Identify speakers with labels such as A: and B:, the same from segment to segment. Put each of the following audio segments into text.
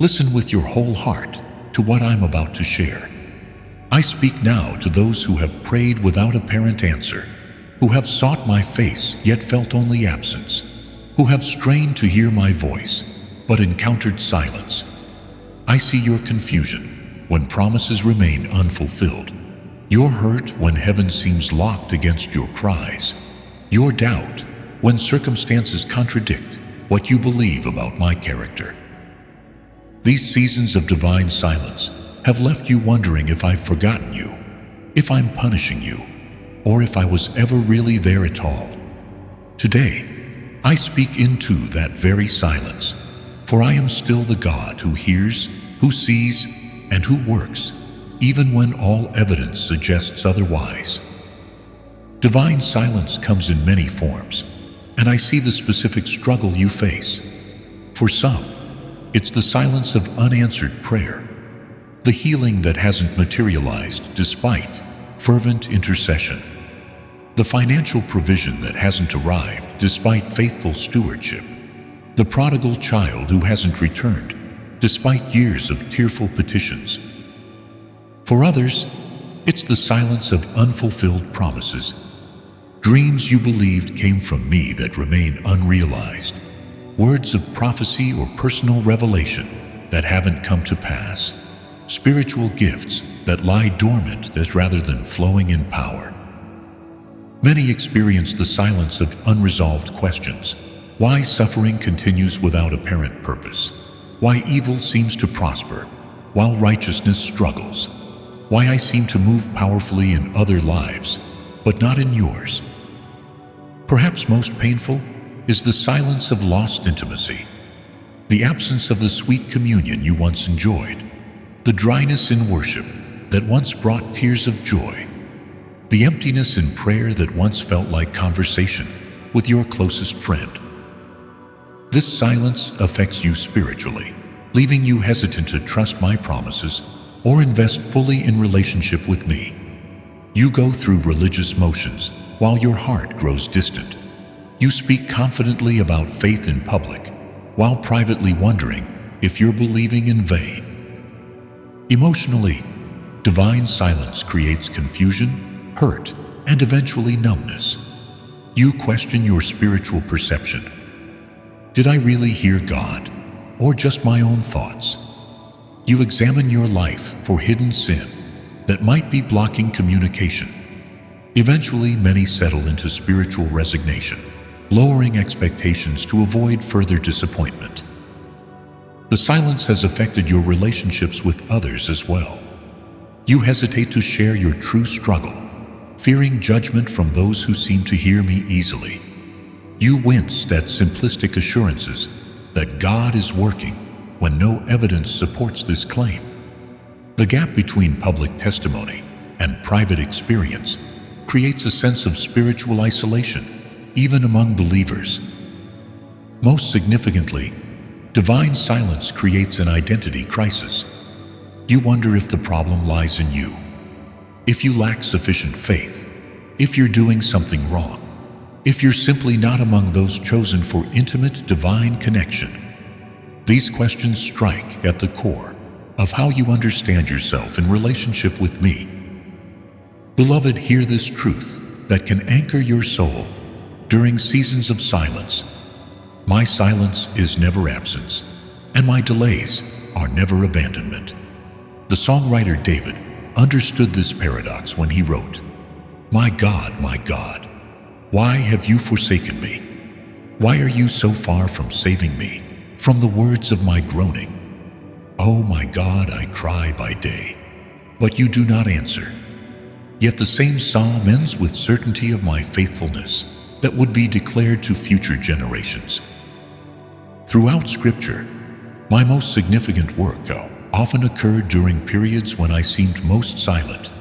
A: Listen with your whole heart to what I'm about to share. I speak now to those who have prayed without apparent answer, who have sought my face yet felt only absence, who have strained to hear my voice but encountered silence. I see your confusion when promises remain unfulfilled, your hurt when heaven seems locked against your cries, your doubt when circumstances contradict what you believe about my character. These seasons of divine silence have left you wondering if I've forgotten you, if I'm punishing you, or if I was ever really there at all. Today, I speak into that very silence, for I am still the God who hears, who sees, and who works, even when all evidence suggests otherwise. Divine silence comes in many forms, and I see the specific struggle you face. For some, it's the silence of unanswered prayer, the healing that hasn't materialized despite fervent intercession, the financial provision that hasn't arrived despite faithful stewardship, the prodigal child who hasn't returned despite years of tearful petitions. For others, it's the silence of unfulfilled promises, dreams you believed came from me that remain unrealized, words of prophecy or personal revelation that haven't come to pass, spiritual gifts that lie dormant rather than flowing in power. Many experience the silence of unresolved questions: why suffering continues without apparent purpose, why evil seems to prosper while righteousness struggles, why I seem to move powerfully in other lives, but not in yours. Perhaps most painful is the silence of lost intimacy, the absence of the sweet communion you once enjoyed, the dryness in worship that once brought tears of joy, the emptiness in prayer that once felt like conversation with your closest friend. This silence affects you spiritually, leaving you hesitant to trust my promises or invest fully in relationship with me. You go through religious motions while your heart grows distant. You speak confidently about faith in public while privately wondering if you're believing in vain. Emotionally, divine silence creates confusion, hurt, and eventually numbness. You question your spiritual perception. Did I really hear God, or just my own thoughts? You examine your life for hidden sin that might be blocking communication. Eventually, many settle into spiritual resignation, lowering expectations to avoid further disappointment. The silence has affected your relationships with others as well. You hesitate to share your true struggle, fearing judgment from those who seem to hear me easily. You winced at simplistic assurances that God is working when no evidence supports this claim. The gap between public testimony and private experience creates a sense of spiritual isolation, even among believers. Most significantly, divine silence creates an identity crisis. You wonder if the problem lies in you, if you lack sufficient faith, if you're doing something wrong, if you're simply not among those chosen for intimate divine connection. These questions strike at the core of how you understand yourself in relationship with me. Beloved, hear this truth that can anchor your soul during seasons of silence. My silence is never absence, and my delays are never abandonment. The songwriter David understood this paradox when he wrote, my God, why have you forsaken me? Why are you so far from saving me from the words of my groaning? Oh my God, I cry by day, but you do not answer. Yet the same psalm ends with certainty of my faithfulness that would be declared to future generations. Throughout Scripture, my most significant work often occurred during periods when I seemed most silent.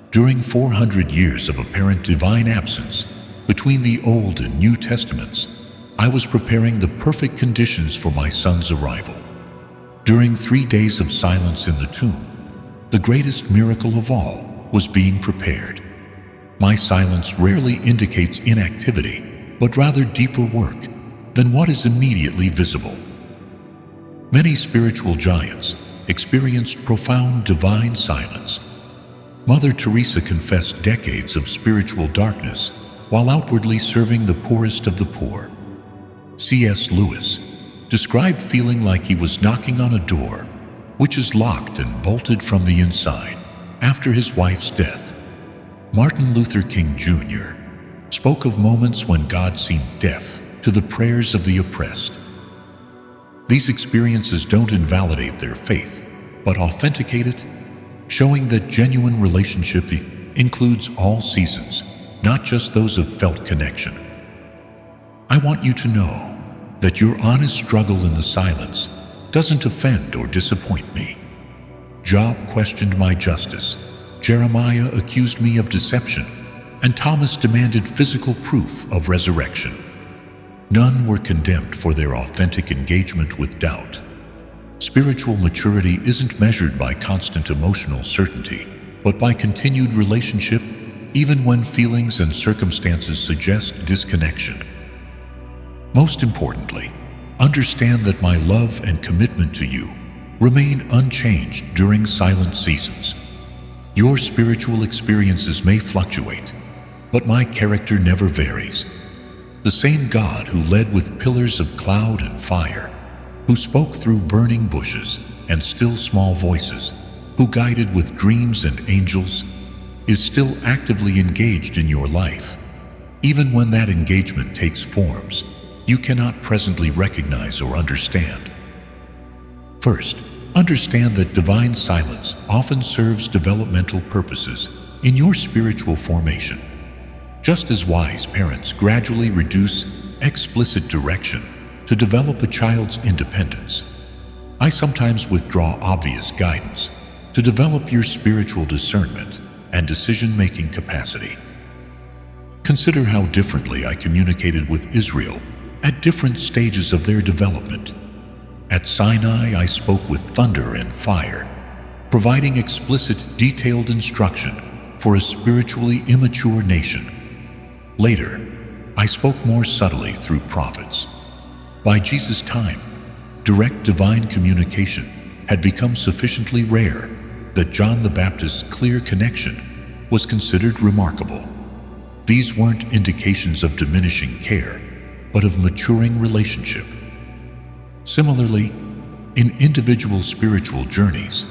A: During 400 years of apparent divine absence between the Old and New Testaments, I was preparing the perfect conditions for my Son's arrival. During 3 days of silence in the tomb, the greatest miracle of all was being prepared. My silence rarely indicates inactivity, but rather deeper work than what is immediately visible. Many spiritual giants experienced profound divine silence. Mother Teresa confessed decades of spiritual darkness while outwardly serving the poorest of the poor. C.S. Lewis described feeling like he was knocking on a door which is locked and bolted from the inside after his wife's death. Martin Luther King Jr. spoke of moments when God seemed deaf to the prayers of the oppressed. These experiences don't invalidate their faith, but authenticate it, showing that genuine relationship includes all seasons, not just those of felt connection. I want you to know that your honest struggle in the silence doesn't offend or disappoint me. Job questioned my justice, Jeremiah accused me of deception, and Thomas demanded physical proof of resurrection. None were condemned for their authentic engagement with doubt. Spiritual maturity isn't measured by constant emotional certainty, but by continued relationship, even when feelings and circumstances suggest disconnection. Most importantly, understand that my love and commitment to you remain unchanged during silent seasons. Your spiritual experiences may fluctuate, but my character never varies. The same God who led with pillars of cloud and fire, who spoke through burning bushes and still small voices, who guided with dreams and angels, is still actively engaged in your life. Even when that engagement takes forms you cannot presently recognize or understand. First, understand that divine silence often serves developmental purposes in your spiritual formation. Just as wise parents gradually reduce explicit direction to develop a child's independence, I sometimes withdraw obvious guidance to develop your spiritual discernment and decision-making capacity. Consider how differently I communicated with Israel at different stages of their development. At Sinai, I spoke with thunder and fire, providing explicit, detailed instruction for a spiritually immature nation. Later, I spoke more subtly through prophets. By Jesus' time, direct divine communication had become sufficiently rare that John the Baptist's clear connection was considered remarkable. These weren't indications of diminishing care, but of maturing relationship. Similarly, in individual spiritual journeys,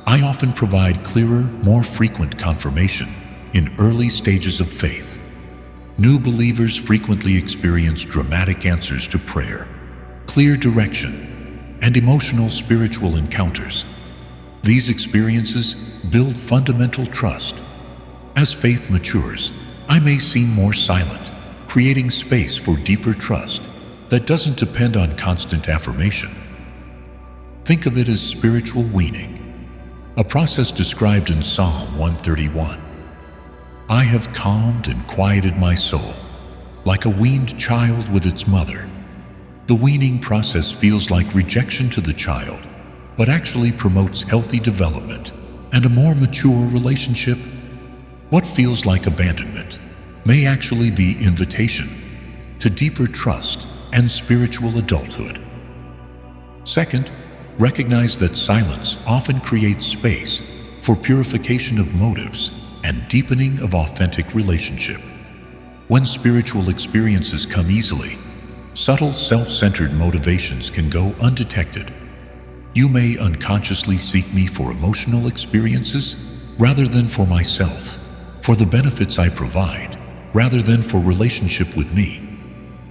A: I often provide clearer, more frequent confirmation in early stages of faith. New believers frequently experience dramatic answers to prayer, clear direction, and emotional spiritual encounters. These experiences build fundamental trust. As faith matures, I may seem more silent, creating space for deeper trust that doesn't depend on constant affirmation. Think of it as spiritual weaning, a process described in Psalm 131. I have calmed and quieted my soul, like a weaned child with its mother. The weaning process feels like rejection to the child, but actually promotes healthy development and a more mature relationship. What feels like abandonment may actually be invitation to deeper trust and spiritual adulthood. Second, recognize that silence often creates space for purification of motives and deepening of authentic relationship. When spiritual experiences come easily, subtle self-centered motivations can go undetected. You may unconsciously seek me for emotional experiences rather than for myself, for the benefits I provide rather than for relationship with me,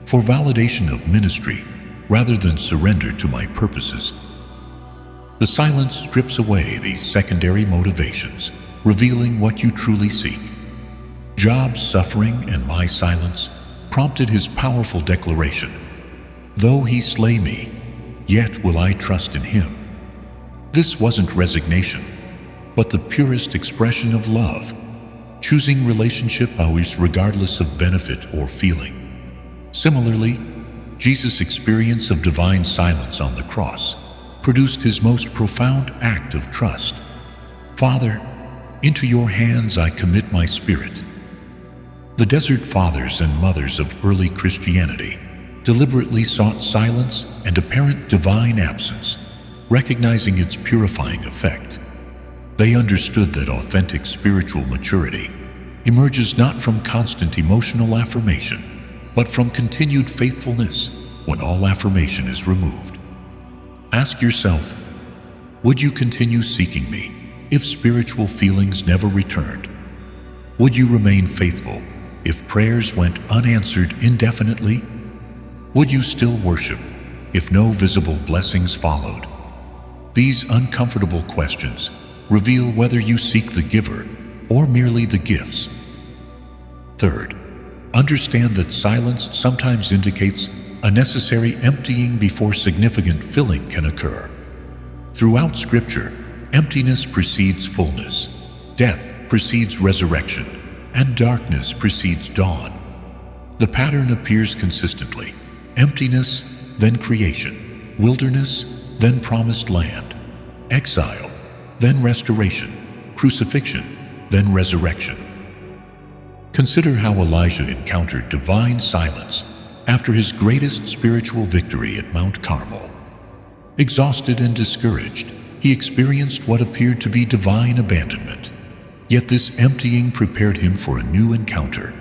A: for validation of ministry rather than surrender to my purposes. The silence strips away these secondary motivations, revealing what you truly seek. Job's suffering and my silence prompted his powerful declaration, "Though he slay me, yet will I trust in him." This wasn't resignation, but the purest expression of love, choosing relationship always regardless of benefit or feeling. Similarly, Jesus' experience of divine silence on the cross produced his most profound act of trust. "Father, into your hands I commit my spirit." The desert fathers and mothers of early Christianity deliberately sought silence and apparent divine absence recognizing its purifying effect. They understood that authentic spiritual maturity emerges not from constant emotional affirmation, but from continued faithfulness when all affirmation is removed. Ask yourself, would you continue seeking me if spiritual feelings never returned? Would you remain faithful if prayers went unanswered indefinitely? Would you still worship if no visible blessings followed? These uncomfortable questions reveal whether you seek the giver or merely the gifts. Third, understand that silence sometimes indicates a necessary emptying before significant filling can occur. Throughout Scripture, emptiness precedes fullness, death precedes resurrection, and darkness precedes dawn. The pattern appears consistently: emptiness, then creation; wilderness, then promised land; exile, then restoration; crucifixion, then resurrection. Consider how Elijah encountered divine silence after his greatest spiritual victory at Mount Carmel. Exhausted and discouraged, he experienced what appeared to be divine abandonment. Yet this emptying prepared him for a new encounter,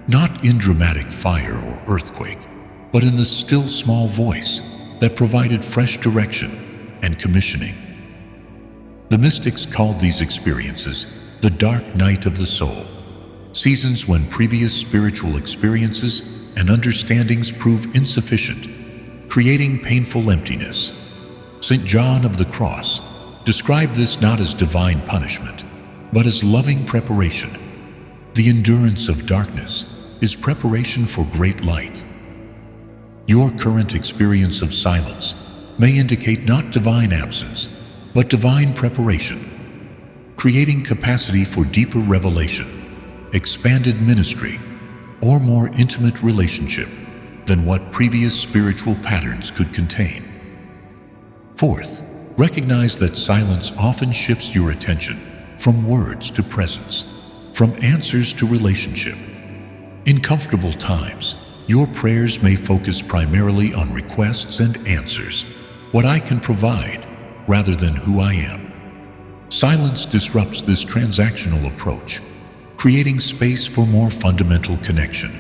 A: not in dramatic fire or earthquake, but in the still small voice that provided fresh direction and commissioning. The mystics called these experiences the dark night of the soul, seasons when previous spiritual experiences and understandings prove insufficient, creating painful emptiness. St. John of the Cross described this not as divine punishment, but as loving preparation. The endurance of darkness is preparation for great light. Your current experience of silence may indicate not divine absence, but divine preparation, creating capacity for deeper revelation, expanded ministry, or more intimate relationship than what previous spiritual patterns could contain. Fourth, recognize that silence often shifts your attention from words to presence, from answers to relationship. In comfortable times, your prayers may focus primarily on requests and answers, what I can provide, rather than who I am. Silence disrupts this transactional approach, creating space for more fundamental connection.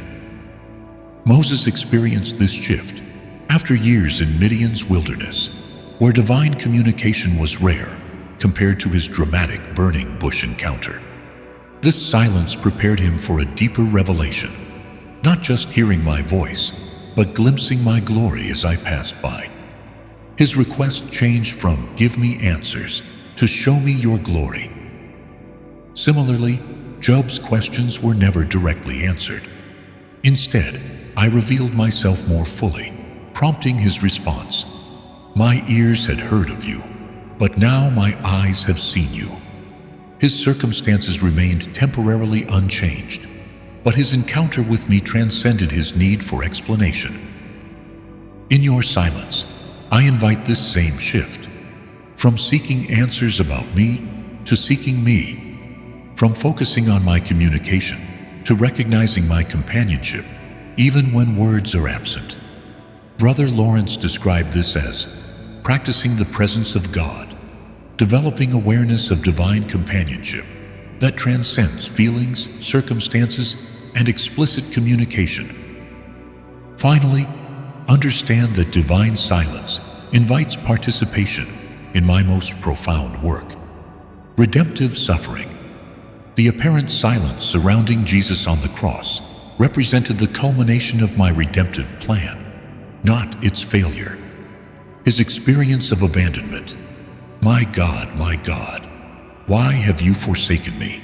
A: Moses experienced this shift after years in Midian's wilderness, where divine communication was rare compared to his dramatic burning bush encounter. This silence prepared him for a deeper revelation, not just hearing my voice, but glimpsing my glory as I passed by. His request changed from "give me answers" to "show me your glory." Similarly, Job's questions were never directly answered. Instead, I revealed myself more fully, prompting his response. "My ears had heard of you, but now my eyes have seen you." His circumstances remained temporarily unchanged, but his encounter with me transcended his need for explanation. In your silence, I invite this same shift, from seeking answers about me to seeking me, from focusing on my communication to recognizing my companionship, even when words are absent. Brother Lawrence described this as practicing the presence of God, developing awareness of divine companionship that transcends feelings, circumstances, and explicit communication. Finally, understand that divine silence invites participation in my most profound work, redemptive suffering. The apparent silence surrounding Jesus on the cross represented the culmination of my redemptive plan, not its failure. His experience of abandonment, my God, why have you forsaken me?"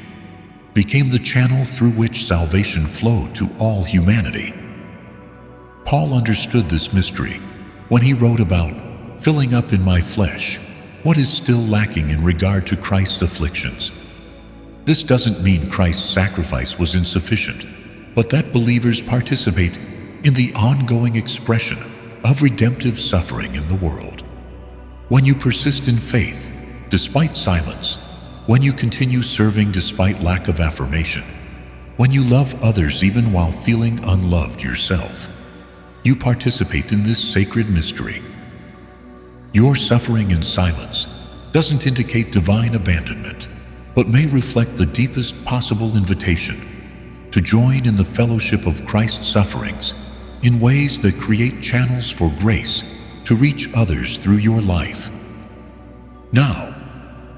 A: became the channel through which salvation flowed to all humanity. Paul understood this mystery when he wrote about filling up in my flesh what is still lacking in regard to Christ's afflictions. This doesn't mean Christ's sacrifice was insufficient, but that believers participate in the ongoing expression of redemptive suffering in the world. When you persist in faith, despite silence, when you continue serving despite lack of affirmation, when you love others even while feeling unloved yourself, you participate in this sacred mystery. Your suffering in silence doesn't indicate divine abandonment, but may reflect the deepest possible invitation to join in the fellowship of Christ's sufferings in ways that create channels for grace to reach others through your life. Now,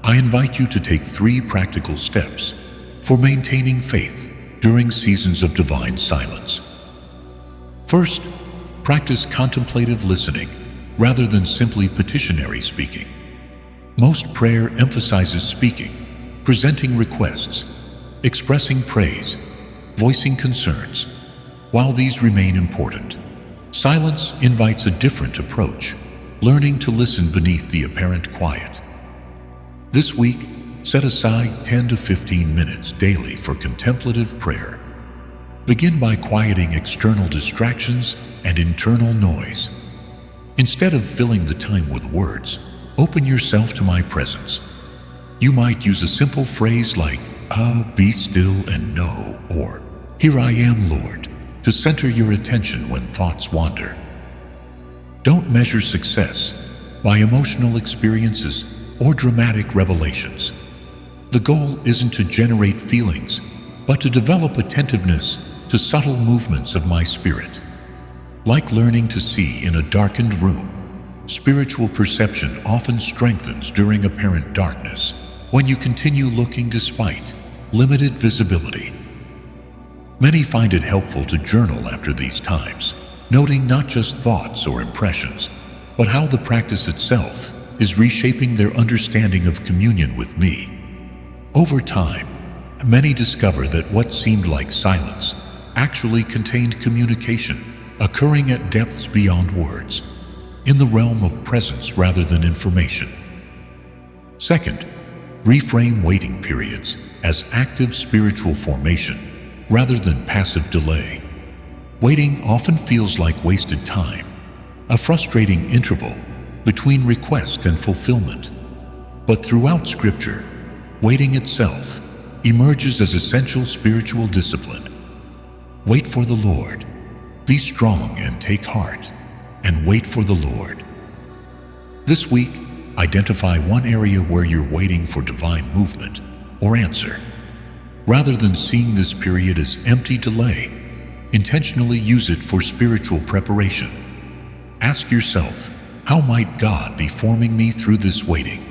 A: I invite you to take 3 practical steps for maintaining faith during seasons of divine silence. First, practice contemplative listening rather than simply petitionary speaking. Most prayer emphasizes speaking, presenting requests, expressing praise, voicing concerns. While these remain important, silence invites a different approach, learning to listen beneath the apparent quiet. This week, set aside 10 to 15 minutes daily for contemplative prayer. Begin by quieting external distractions and internal noise. Instead of filling the time with words, open yourself to my presence. You might use a simple phrase like, be still and know, or here I am, Lord, to center your attention when thoughts wander. Don't measure success by emotional experiences or dramatic revelations. The goal isn't to generate feelings, but to develop attentiveness to subtle movements of my spirit. Like learning to see in a darkened room, spiritual perception often strengthens during apparent darkness when you continue looking despite limited visibility. Many find it helpful to journal after these times, noting not just thoughts or impressions, but how the practice itself is reshaping their understanding of communion with me. Over time, many discover that what seemed like silence actually contained communication, occurring at depths beyond words, in the realm of presence rather than information. Second, reframe waiting periods as active spiritual formation rather than passive delay. Waiting often feels like wasted time, a frustrating interval between request and fulfillment. But throughout Scripture, waiting itself emerges as essential spiritual discipline. Wait for the Lord. Be strong and take heart, and wait for the Lord. This week, identify one area where you're waiting for divine movement or answer. Rather than seeing this period as empty delay, intentionally use it for spiritual preparation. Ask yourself, how might God be forming me through this waiting?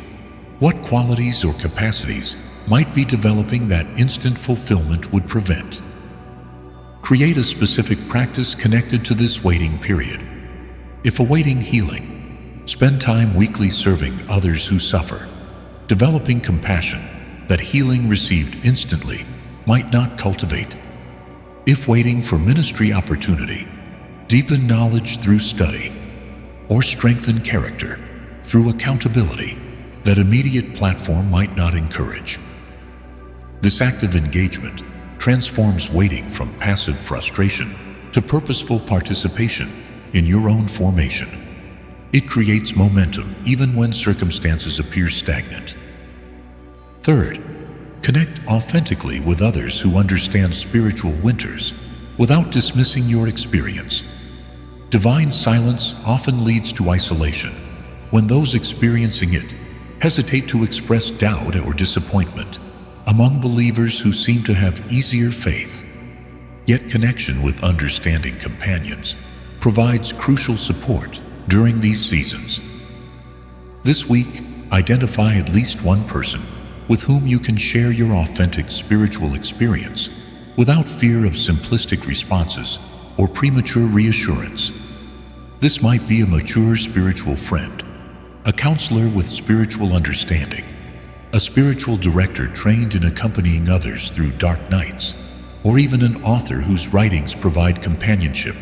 A: What qualities or capacities might be developing that instant fulfillment would prevent? Create a specific practice connected to this waiting period. If awaiting healing, spend time weekly serving others who suffer, developing compassion that healing received instantly might not cultivate. If waiting for ministry opportunity, deepen knowledge through study, or strengthen character through accountability that immediate platform might not encourage. This active engagement transforms waiting from passive frustration to purposeful participation in your own formation. It creates momentum even when circumstances appear stagnant. Third, connect authentically with others who understand spiritual winters without dismissing your experience. Divine silence often leads to isolation when those experiencing it hesitate to express doubt or disappointment. Among believers who seem to have easier faith, yet connection with understanding companions provides crucial support during these seasons. This week, identify at least one person with whom you can share your authentic spiritual experience without fear of simplistic responses or premature reassurance. This might be a mature spiritual friend, a counselor with spiritual understanding, a spiritual director trained in accompanying others through dark nights, or even an author whose writings provide companionship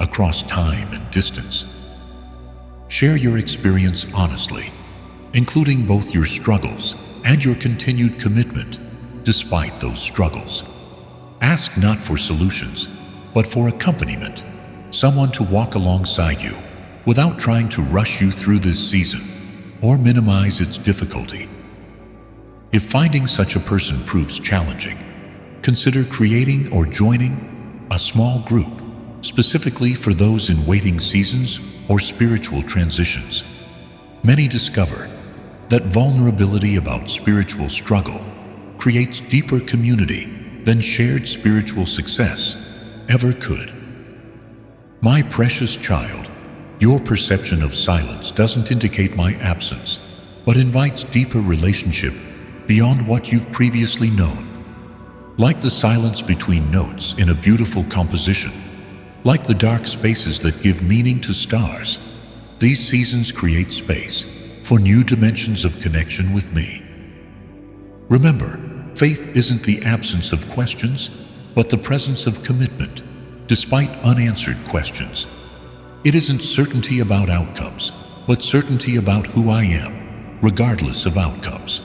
A: across time and distance. Share your experience honestly, including both your struggles and your continued commitment despite those struggles. Ask not for solutions, but for accompaniment, someone to walk alongside you without trying to rush you through this season or minimize its difficulty. If finding such a person proves challenging, consider creating or joining a small group specifically for those in waiting seasons or spiritual transitions. Many discover that vulnerability about spiritual struggle creates deeper community than shared spiritual success ever could. My precious child, your perception of silence doesn't indicate my absence, but invites deeper relationship beyond what you've previously known. Like the silence between notes in a beautiful composition, like the dark spaces that give meaning to stars, these seasons create space for new dimensions of connection with me. Remember, faith isn't the absence of questions, but the presence of commitment, despite unanswered questions. It isn't certainty about outcomes, but certainty about who I am, regardless of outcomes.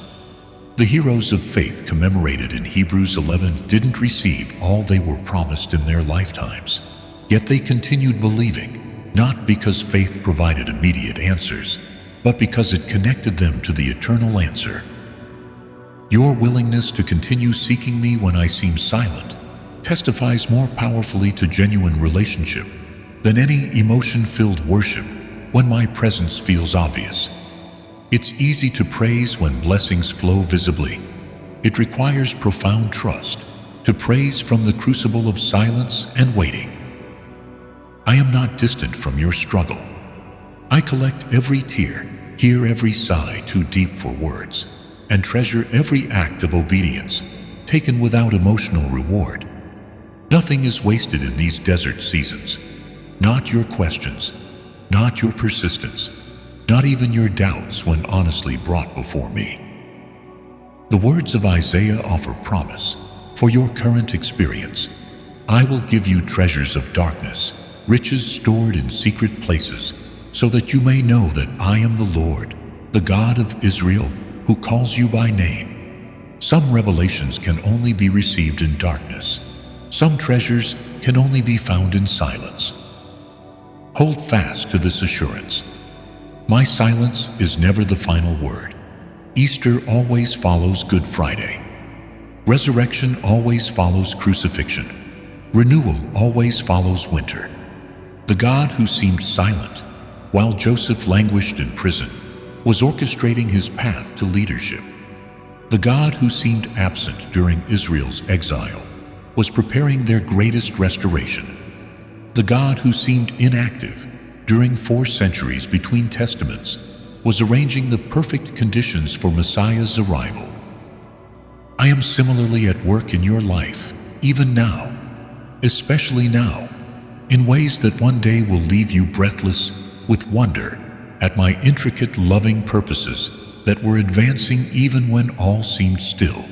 A: The heroes of faith commemorated in Hebrews 11 didn't receive all they were promised in their lifetimes, yet they continued believing, not because faith provided immediate answers, but because it connected them to the eternal answer. Your willingness to continue seeking me when I seem silent testifies more powerfully to genuine relationship than any emotion-filled worship when my presence feels obvious. It's easy to praise when blessings flow visibly. It requires profound trust to praise from the crucible of silence and waiting. I am not distant from your struggle. I collect every tear, hear every sigh too deep for words, and treasure every act of obedience taken without emotional reward. Nothing is wasted in these desert seasons. Not your questions, not your persistence, not even your doubts when honestly brought before me. The words of Isaiah offer promise for your current experience. I will give you treasures of darkness, riches stored in secret places, so that you may know that I am the Lord, the God of Israel, who calls you by name. Some revelations can only be received in darkness. Some treasures can only be found in silence. Hold fast to this assurance. My silence is never the final word. Easter always follows Good Friday. Resurrection always follows crucifixion. Renewal always follows winter. The God who seemed silent while Joseph languished in prison was orchestrating his path to leadership. The God who seemed absent during Israel's exile was preparing their greatest restoration. The God who seemed inactive during 4 centuries between testaments was arranging the perfect conditions for Messiah's arrival. I am similarly at work in your life, even now, especially now, in ways that one day will leave you breathless with wonder at my intricate, loving purposes that were advancing even when all seemed still.